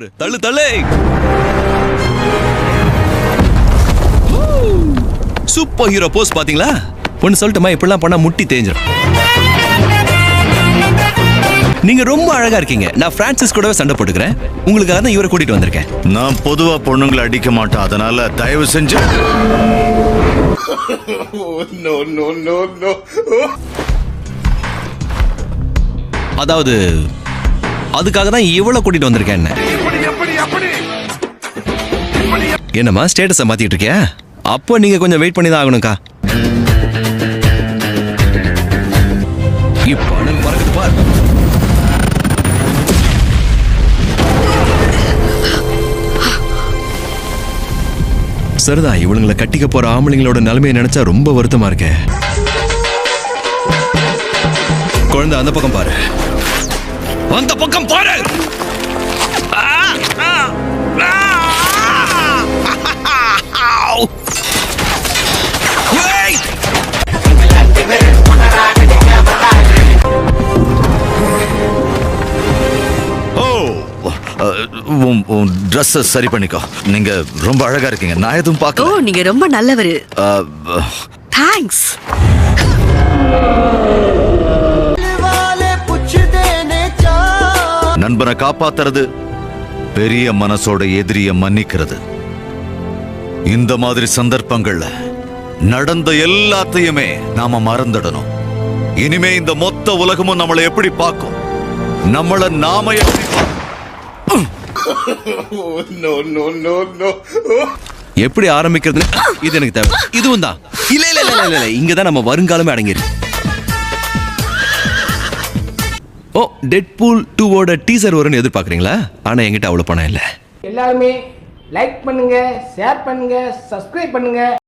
பாரு, தள்ளு தள்ளு. சூப்பர் ஹீரோ போஸ் பாத்தீங்களா? ஒன்னு சொல்லட்டுமா, இப்படிலாம் பண்ணா முட்டி தேஞ்சிடும். நீங்க ரொம்ப அழகா இருக்கீங்க. நான் பிரான்சிஸ் கூடவே சண்டை போட்டுக்கிறேன். உங்களுக்காக தான் இவரை கூட்டிட்டு வந்திருக்கேன். நான் பொதுவா பொண்ணுங்களை அடிக்க மாட்டேன், அதனால தயவு செஞ்சு. அதாவது அதுக்காக தான் இவ்வளவு கூட்டிட்டு வந்திருக்கேன். என்னம்மா ஸ்டேட்டஸை மாத்திட்டு இருக்கியா? அப்போ நீங்க கொஞ்சம் வெயிட் பண்ணி தான் ஆகணும்க்கா. இப்போ அனல் பறக்குது பார். சரிதான், இவனுங்களை கட்டிக்க போற ஆம்பளைங்களோட நிலைமையை நினைச்சா ரொம்ப வருத்தமா இருக்கேன். குழந்தை அந்த பக்கம் பாரு, அந்த பக்கம் பாரு. ட்ரெஸ் சரி பண்ணிக்கோ. நீங்க ரொம்ப அழகா இருக்கீங்க. நான் எதுவும் பார்க்கல. ஓ, நீங்க ரொம்ப நல்லவரு. தேங்க்ஸ். நண்பனை காப்பாத்துறது பெரிய மனசோட எதிரிய மன்னிக்கிறது. இந்த மாதிரி சந்தர்ப்பங்கள்ல நடந்த எல்லாத்தையுமே நாம மறந்துடணும். இனிமே இந்த மொத்த உலகமும் நம்மளை எப்படி பார்க்கும், நம்மள நாம எப்படி எப்படி ஆரம்பிக்கிறது இது எனக்கு தேவை. இதுவும் தான். இல்ல இல்ல இல்ல இல்ல, இங்கதான் நம்ம வருங்காலமே அடங்கிருக்கு. ஓ, டெட்பூல் 2 டீசர் வரும்னு எதிர்பார்க்கறீங்களா? ஆனா என்கிட்ட அவ்வளவு பணம் இல்ல. எல்லாருமே லைக் பண்ணுங்க, ஷேர் பண்ணுங்க, சப்ஸ்கிரைப் பண்ணுங்க.